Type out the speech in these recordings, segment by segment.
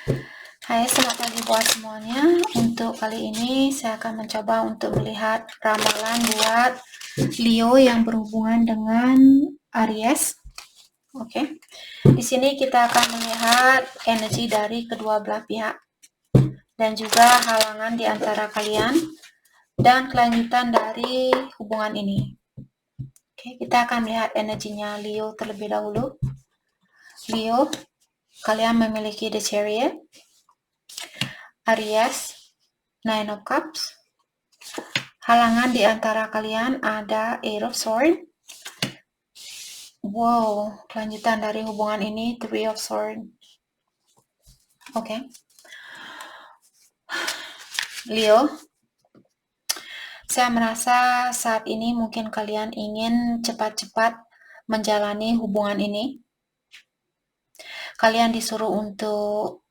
Hai, selamat pagi buat semuanya. Untuk kali ini saya akan mencoba untuk melihat ramalan buat Leo yang berhubungan dengan Aries. Oke. Di sini kita akan melihat energi dari kedua belah pihak dan juga halangan di antara kalian dan kelanjutan dari hubungan ini. Oke, kita akan melihat energinya Leo terlebih dahulu. Leo, kalian memiliki The Chariot, Aries, Nine of Cups. Halangan di antara kalian ada Eight of Swords. Wow, kelanjutan dari hubungan ini Three of Swords. Oke. Leo, saya merasa saat ini mungkin kalian ingin cepat-cepat menjalani hubungan ini. Kalian disuruh untuk,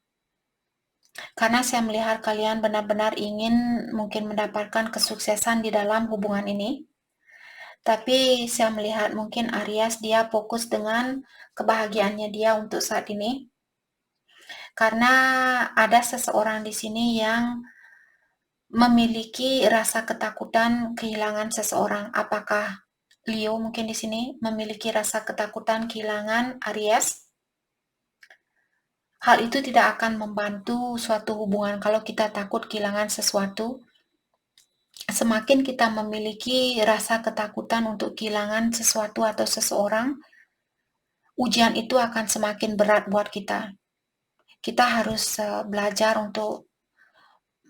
karena saya melihat kalian benar-benar ingin mungkin mendapatkan kesuksesan di dalam hubungan ini. Tapi saya melihat mungkin Aries dia fokus dengan kebahagiaannya dia untuk saat ini. Karena ada seseorang di sini yang memiliki rasa ketakutan kehilangan seseorang. Apakah Leo mungkin di sini memiliki rasa ketakutan kehilangan Aries? Hal itu tidak akan membantu suatu hubungan kalau kita takut kehilangan sesuatu. Semakin kita memiliki rasa ketakutan untuk kehilangan sesuatu atau seseorang, ujian itu akan semakin berat buat kita. Kita harus belajar untuk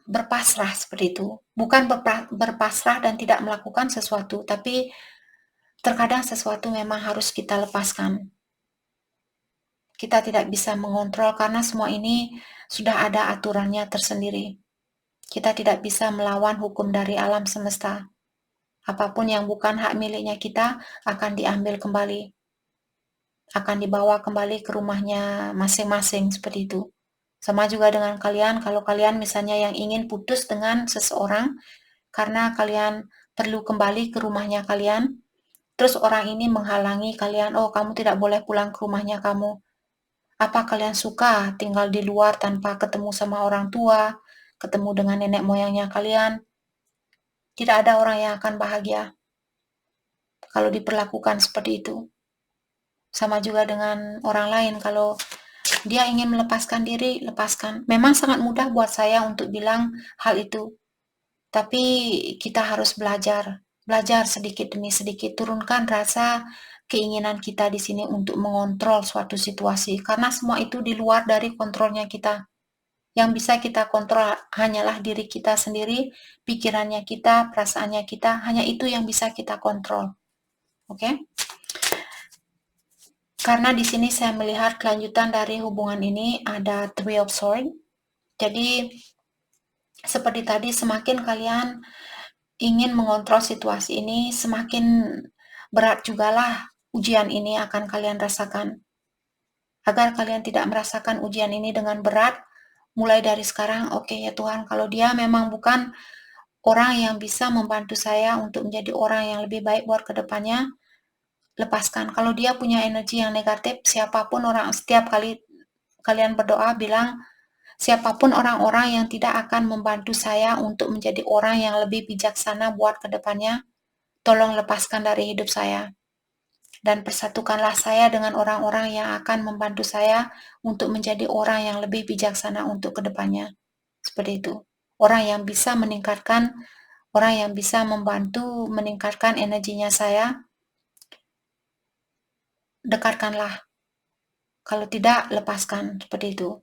berpasrah seperti itu. Bukan berpasrah dan tidak melakukan sesuatu, tapi terkadang sesuatu memang harus kita lepaskan. Kita tidak bisa mengontrol karena semua ini sudah ada aturannya tersendiri. Kita tidak bisa melawan hukum dari alam semesta. Apapun yang bukan hak miliknya kita akan diambil kembali. Akan dibawa kembali ke rumahnya masing-masing seperti itu. Sama juga dengan kalian, kalau kalian misalnya yang ingin putus dengan seseorang karena kalian perlu kembali ke rumahnya kalian, terus orang ini menghalangi kalian, oh kamu tidak boleh pulang ke rumahnya kamu. Apa kalian suka tinggal di luar tanpa ketemu sama orang tua, ketemu dengan nenek moyangnya kalian? Tidak ada orang yang akan bahagia kalau diperlakukan seperti itu. Sama juga dengan orang lain, kalau dia ingin melepaskan diri, lepaskan. Memang sangat mudah buat saya untuk bilang hal itu, tapi kita harus belajar sedikit demi sedikit, turunkan rasa keinginan kita di sini untuk mengontrol suatu situasi, karena semua itu di luar dari kontrolnya kita. Yang bisa kita kontrol hanyalah diri kita sendiri, pikirannya kita, perasaannya kita, hanya itu yang bisa kita kontrol. Oke? Karena di sini saya melihat kelanjutan dari hubungan ini ada Three of Swords. Jadi seperti tadi, semakin kalian ingin mengontrol situasi ini, semakin berat jugalah ujian ini akan kalian rasakan. Agar kalian tidak merasakan ujian ini dengan berat, mulai dari sekarang, oke ya Tuhan, kalau dia memang bukan orang yang bisa membantu saya untuk menjadi orang yang lebih baik buat kedepannya, lepaskan. Kalau dia punya energi yang negatif, siapapun orang, setiap kali kalian berdoa bilang, siapapun orang-orang yang tidak akan membantu saya untuk menjadi orang yang lebih bijaksana buat kedepannya, tolong lepaskan dari hidup saya. Dan persatukanlah saya dengan orang-orang yang akan membantu saya untuk menjadi orang yang lebih bijaksana untuk kedepannya. Seperti itu. Orang yang bisa meningkatkan, orang yang bisa membantu meningkatkan energinya saya, dekatkanlah. Kalau tidak, lepaskan. Seperti itu.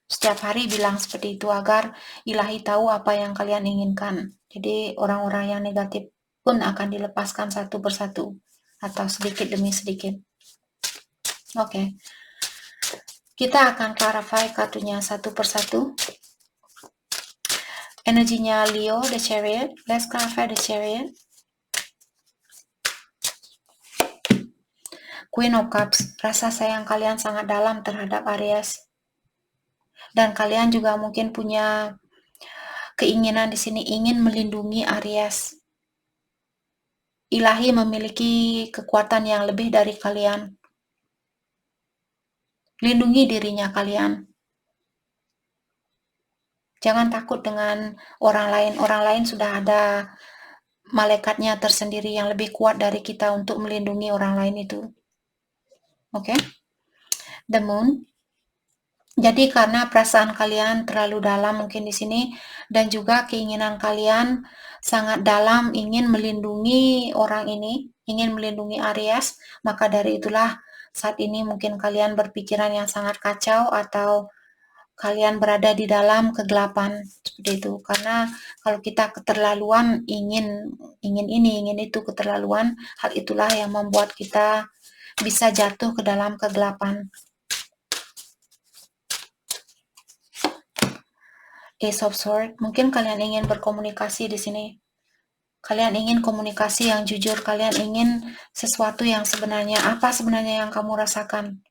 Setiap hari bilang seperti itu agar ilahi tahu apa yang kalian inginkan. Jadi orang-orang yang negatif pun akan dilepaskan satu persatu atau sedikit demi sedikit. Oke. Kita akan clarify kartunya satu persatu. Energinya Leo, the Chariot. Let's clarify the Chariot. Queen of Cups. Rasa sayang kalian sangat dalam terhadap Aries. Dan kalian juga mungkin punya keinginan di sini ingin melindungi Aries. Ilahi memiliki kekuatan yang lebih dari kalian. Lindungi dirinya kalian. Jangan takut dengan orang lain. Orang lain sudah ada malaikatnya tersendiri yang lebih kuat dari kita untuk melindungi orang lain itu. Oke? The Moon. Jadi karena perasaan kalian terlalu dalam mungkin di sini, dan juga keinginan kalian sangat dalam ingin melindungi orang ini, ingin melindungi Aries, maka dari itulah saat ini mungkin kalian berpikiran yang sangat kacau atau kalian berada di dalam kegelapan seperti itu. Karena kalau kita keterlaluan ingin ini, ingin itu, keterlaluan, hal itulah yang membuat kita bisa jatuh ke dalam kegelapan. Ace of Swords, mungkin kalian ingin berkomunikasi di sini. Kalian ingin komunikasi yang jujur, kalian ingin sesuatu yang sebenarnya, apa sebenarnya yang kamu rasakan.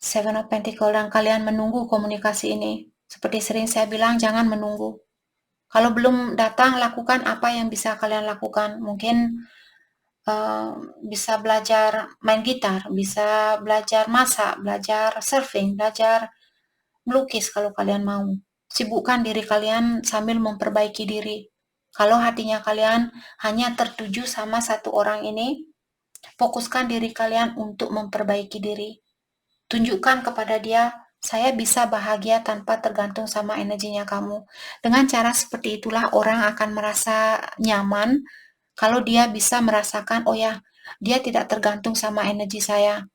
Seven of Pentacles, dan kalian menunggu komunikasi ini. Seperti sering saya bilang, jangan menunggu. Kalau belum datang, lakukan apa yang bisa kalian lakukan. Mungkin bisa belajar main gitar, bisa belajar masak, belajar surfing, belajar melukis kalau kalian mau. Sibukkan diri kalian sambil memperbaiki diri. Kalau hatinya kalian hanya tertuju sama satu orang ini, fokuskan diri kalian untuk memperbaiki diri. Tunjukkan kepada dia, saya bisa bahagia tanpa tergantung sama energinya kamu. Dengan cara seperti itulah orang akan merasa nyaman kalau dia bisa merasakan, oh ya, dia tidak tergantung sama energi saya.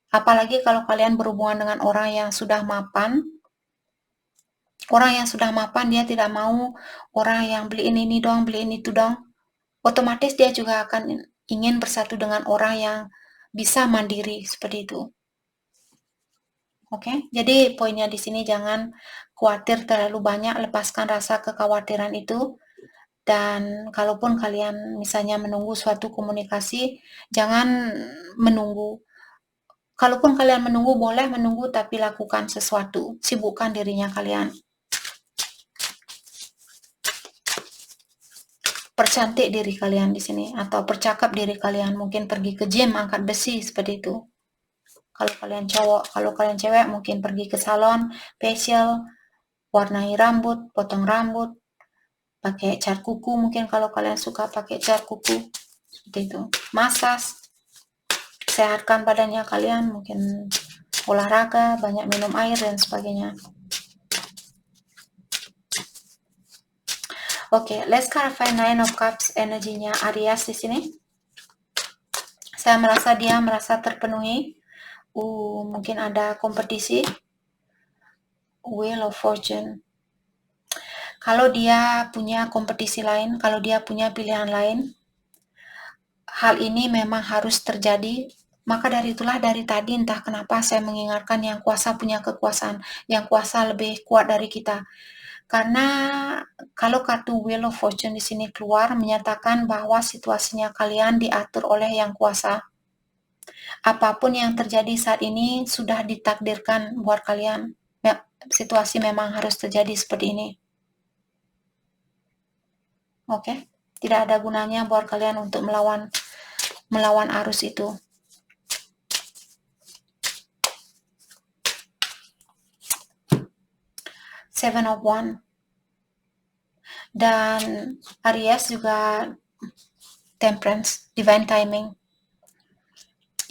Apalagi kalau kalian berhubungan dengan orang yang sudah mapan, dia tidak mau orang yang beliin ini dong, beliin itu dong. Otomatis dia juga akan ingin bersatu dengan orang yang bisa mandiri seperti itu. Oke, jadi poinnya di sini jangan khawatir terlalu banyak, lepaskan rasa kekhawatiran itu. Dan kalaupun kalian misalnya menunggu suatu komunikasi, jangan menunggu. Kalaupun kalian menunggu, boleh menunggu, tapi lakukan sesuatu. Sibukkan dirinya kalian. Percantik diri kalian di sini, atau percakap diri kalian. Mungkin pergi ke gym, angkat besi, seperti itu. Kalau kalian cowok, kalau kalian cewek, mungkin pergi ke salon, facial, warnai rambut, potong rambut, pakai cat kuku, mungkin kalau kalian suka pakai cat kuku, seperti itu. Massage, sehatkan badannya kalian, mungkin olahraga, banyak minum air, dan sebagainya. Oke, let's clarify Nine of Cups energinya Aries di sini. Saya merasa dia merasa terpenuhi. Mungkin ada kompetisi. Wheel of Fortune. Kalau dia punya kompetisi lain, kalau dia punya pilihan lain, hal ini memang harus terjadi. Maka dari itulah dari tadi entah kenapa saya mengingatkan yang kuasa punya kekuasaan, yang kuasa lebih kuat dari kita. Karena kalau kartu Wheel of Fortune di sini keluar menyatakan bahwa situasinya kalian diatur oleh yang kuasa. Apapun yang terjadi saat ini sudah ditakdirkan buat kalian. Situasi memang harus terjadi seperti ini. Oke, tidak ada gunanya buat kalian untuk melawan arus itu. Seven of Wands. Dan Aries juga Temperance, Divine Timing.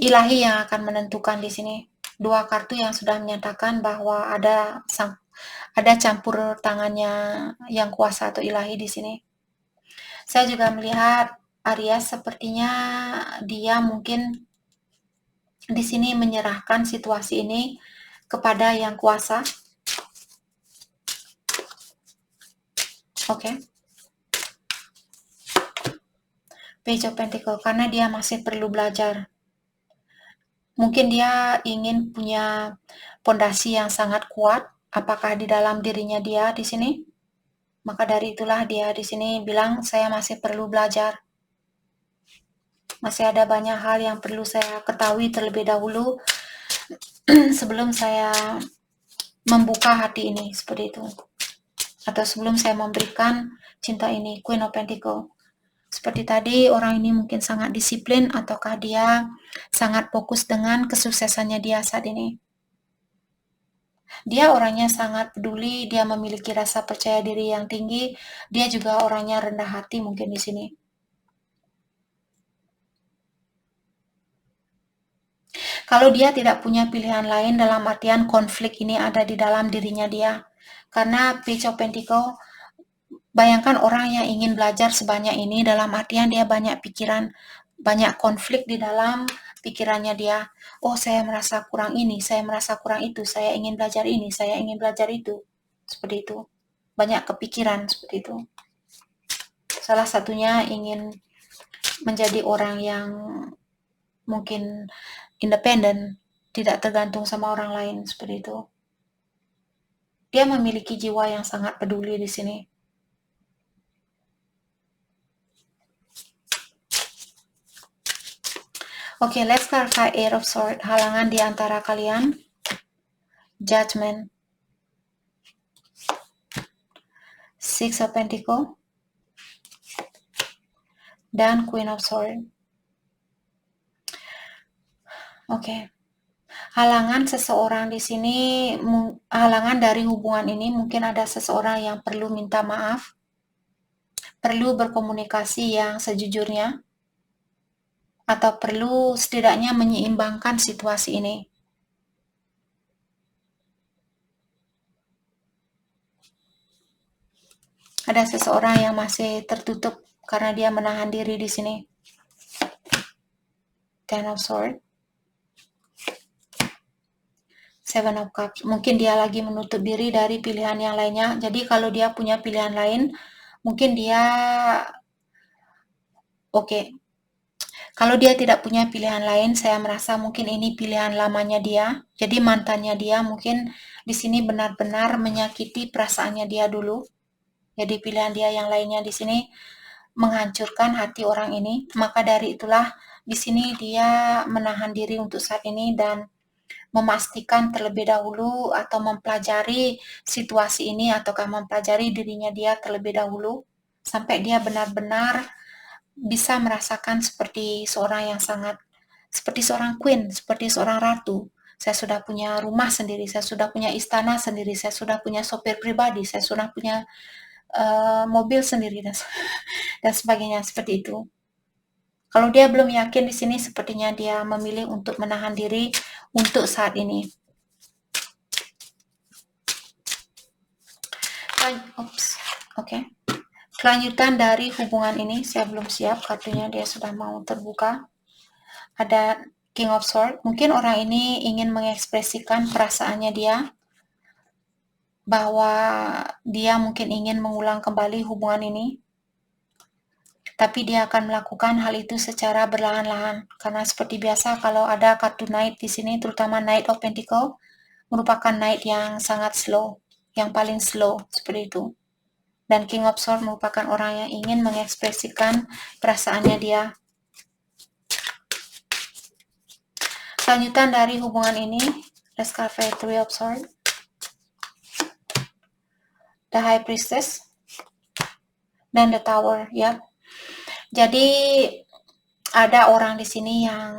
Ilahi yang akan menentukan di sini. Dua kartu yang sudah menyatakan bahwa ada campur tangannya yang kuasa atau ilahi di sini. Saya juga melihat Aries sepertinya dia mungkin di sini menyerahkan situasi ini kepada yang kuasa. Oke. Page of Pentacles, karena dia masih perlu belajar. Mungkin dia ingin punya pondasi yang sangat kuat, apakah di dalam dirinya dia di sini? Maka dari itulah dia di sini bilang, saya masih perlu belajar. Masih ada banyak hal yang perlu saya ketahui terlebih dahulu sebelum saya membuka hati ini, seperti itu. Atau sebelum saya memberikan cinta ini, Queen of Pentacles. Seperti tadi, orang ini mungkin sangat disiplin ataukah dia sangat fokus dengan kesuksesannya dia saat ini. Dia orangnya sangat peduli, dia memiliki rasa percaya diri yang tinggi, dia juga orangnya rendah hati mungkin di sini. Kalau dia tidak punya pilihan lain dalam artian konflik ini ada di dalam dirinya dia. Karena Page of Pentacle, bayangkan orang yang ingin belajar sebanyak ini dalam artian dia banyak pikiran, banyak konflik di dalam pikirannya dia. Oh, saya merasa kurang ini, saya merasa kurang itu, saya ingin belajar ini, saya ingin belajar itu. Seperti itu. Banyak kepikiran seperti itu. Salah satunya ingin menjadi orang yang mungkin independen, tidak tergantung sama orang lain seperti itu. Dia memiliki jiwa yang sangat peduli di sini. Oke, let's clarify Eight of Swords. Halangan di antara kalian. Judgment. Six of Pentacles. Dan Queen of Swords. Oke. Halangan seseorang di sini, halangan dari hubungan ini mungkin ada seseorang yang perlu minta maaf, perlu berkomunikasi yang sejujurnya, atau perlu setidaknya menyeimbangkan situasi ini. Ada seseorang yang masih tertutup karena dia menahan diri di sini. Ten of Swords. Seven of Cups. Mungkin dia lagi menutup diri dari pilihan yang lainnya. Jadi kalau dia punya pilihan lain, mungkin dia oke. Kalau dia tidak punya pilihan lain, saya merasa mungkin ini pilihan lamanya dia. Jadi mantannya dia mungkin di sini benar-benar menyakiti perasaannya dia dulu. Jadi pilihan dia yang lainnya di sini menghancurkan hati orang ini. Maka dari itulah di sini dia menahan diri untuk saat ini dan memastikan terlebih dahulu atau mempelajari situasi ini ataukah mempelajari dirinya dia terlebih dahulu sampai dia benar-benar bisa merasakan seperti seorang yang sangat, seperti seorang queen, seperti seorang ratu. Saya sudah punya rumah sendiri, saya sudah punya istana sendiri, saya sudah punya sopir pribadi, saya sudah punya mobil sendiri dan sebagainya seperti itu. Kalau dia belum yakin di sini, sepertinya dia memilih untuk menahan diri untuk saat ini. Oke. Kelanjutan dari hubungan ini, saya belum siap, kartunya dia sudah mau terbuka. Ada King of Swords. Mungkin orang ini ingin mengekspresikan perasaannya dia, bahwa dia mungkin ingin mengulang kembali hubungan ini. Tapi dia akan melakukan hal itu secara berlahan-lahan. Karena seperti biasa kalau ada kartu Knight di sini, terutama Knight of Pentacles, merupakan Knight yang sangat slow, yang paling slow seperti itu. Dan King of Swords merupakan orang yang ingin mengekspresikan perasaannya dia. Lanjutan dari hubungan ini, let's clarify Three of Swords. The High Priestess. Dan The Tower, ya. Jadi ada orang di sini yang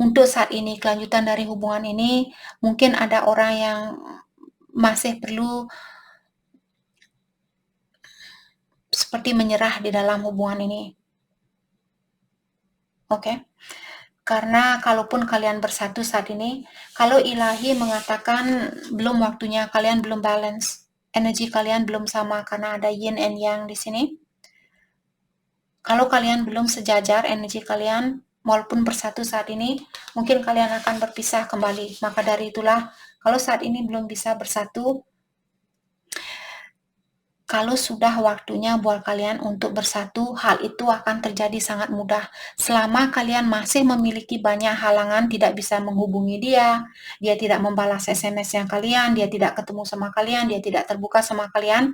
untuk saat ini, kelanjutan dari hubungan ini, mungkin ada orang yang masih perlu seperti menyerah di dalam hubungan ini. Oke. Karena kalaupun kalian bersatu saat ini, kalau ilahi mengatakan belum waktunya, kalian belum balance, energi kalian belum sama karena ada yin and yang di sini. Kalau kalian belum sejajar energi kalian, walaupun bersatu saat ini, mungkin kalian akan berpisah kembali. Maka dari itulah, kalau saat ini belum bisa bersatu, kalau sudah waktunya buat kalian untuk bersatu, hal itu akan terjadi sangat mudah. Selama kalian masih memiliki banyak halangan, tidak bisa menghubungi dia tidak membalas SMS yang kalian, dia tidak ketemu sama kalian, dia tidak terbuka sama kalian.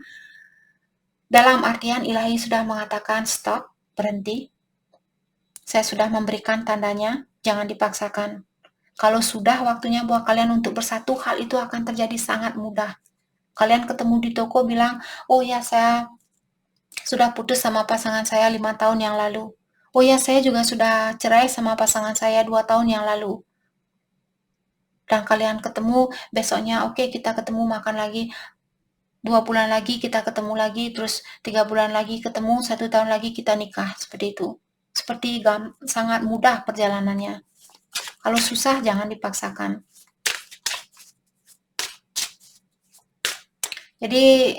Dalam artian ilahi sudah mengatakan stop, berhenti. Saya sudah memberikan tandanya, jangan dipaksakan. Kalau sudah waktunya buat kalian untuk bersatu, hal itu akan terjadi sangat mudah. Kalian ketemu di toko bilang, oh ya sudah putus sama pasangan saya 5 tahun yang lalu. Oh ya, saya juga sudah cerai sama pasangan saya 2 tahun yang lalu. Dan kalian ketemu, besoknya oke, kita ketemu makan lagi, 2 bulan lagi kita ketemu lagi, terus 3 bulan lagi ketemu, 1 tahun lagi kita nikah, seperti itu. Seperti sangat mudah perjalanannya. Kalau susah jangan dipaksakan. Jadi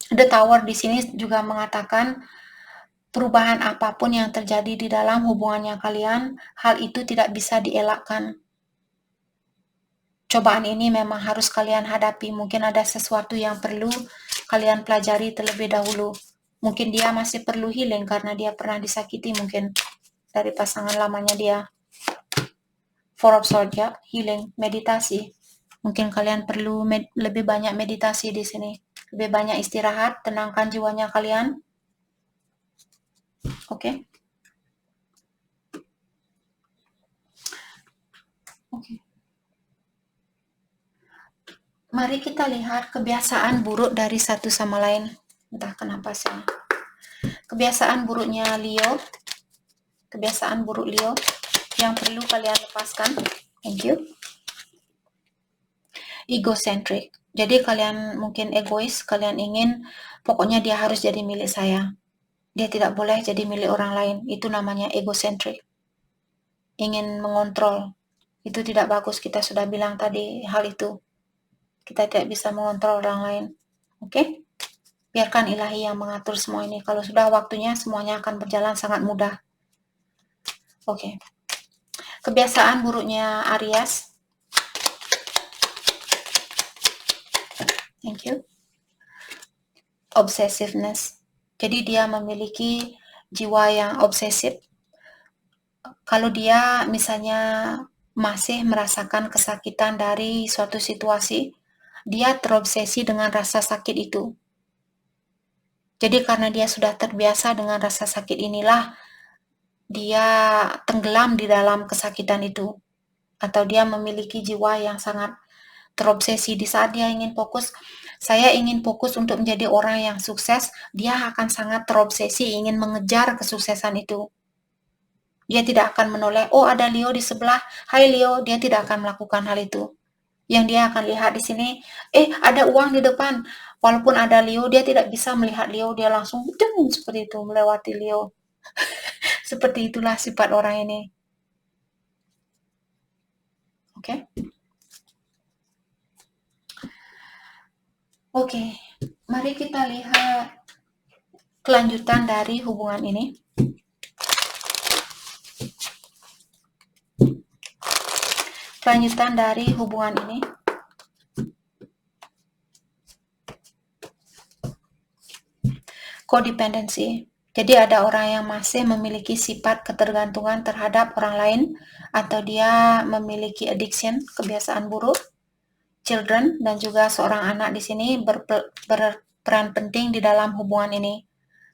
The Tower di sini juga mengatakan perubahan apapun yang terjadi di dalam hubungannya kalian, hal itu tidak bisa dielakkan. Cobaan ini memang harus kalian hadapi. Mungkin ada sesuatu yang perlu kalian pelajari terlebih dahulu. Mungkin dia masih perlu healing karena dia pernah disakiti mungkin dari pasangan lamanya dia. Four of Swords ya, healing, meditasi. Mungkin kalian perlu lebih banyak meditasi di sini. Lebih banyak istirahat, tenangkan jiwanya kalian. Oke. Oke. Mari kita lihat kebiasaan buruk dari satu sama lain. Entah kenapa sih. Kebiasaan buruknya Leo. Kebiasaan buruk Leo yang perlu kalian lepaskan. Thank you. Egocentric. Jadi kalian mungkin egois, kalian ingin pokoknya dia harus jadi milik saya. Dia tidak boleh jadi milik orang lain. Itu namanya egocentric. Ingin mengontrol. Itu tidak bagus, kita sudah bilang tadi hal itu. Kita tidak bisa mengontrol orang lain. Oke? Biarkan ilahi yang mengatur semua ini. Kalau sudah waktunya, semuanya akan berjalan sangat mudah. Oke. Kebiasaan buruknya Aries. Thank you. Obsessiveness. Jadi dia memiliki jiwa yang obsesif. Kalau dia misalnya masih merasakan kesakitan dari suatu situasi, dia terobsesi dengan rasa sakit itu. Jadi karena dia sudah terbiasa dengan rasa sakit inilah, dia tenggelam di dalam kesakitan itu. Atau dia memiliki jiwa yang sangat terobsesi. Di saat dia ingin fokus, saya ingin fokus untuk menjadi orang yang sukses, dia akan sangat terobsesi ingin mengejar kesuksesan itu. Dia tidak akan menoleh, oh ada Leo di sebelah, hai Leo, dia tidak akan melakukan hal itu. Yang dia akan lihat di sini, ada uang di depan. Walaupun ada Leo, dia tidak bisa melihat Leo, dia langsung seperti itu melewati Leo. Seperti itulah sifat orang ini. Oke. Oke, mari kita lihat kelanjutan dari hubungan ini. Kelanjutan dari hubungan ini. Codependency. Jadi ada orang yang masih memiliki sifat ketergantungan terhadap orang lain atau dia memiliki addiction, kebiasaan buruk. Children dan juga seorang anak di sini berperan penting di dalam hubungan ini.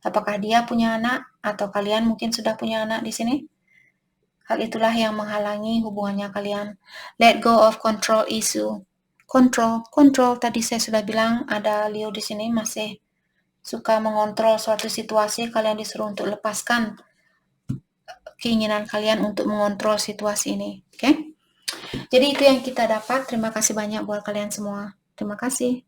Apakah dia punya anak atau kalian mungkin sudah punya anak di sini? Hal itulah yang menghalangi hubungannya kalian. Let go of control issue. Control. Tadi saya sudah bilang ada Leo di sini masih suka mengontrol suatu situasi, kalian disuruh untuk lepaskan keinginan kalian untuk mengontrol situasi ini. Oke? Jadi itu yang kita dapat. Terima kasih banyak buat kalian semua. Terima kasih.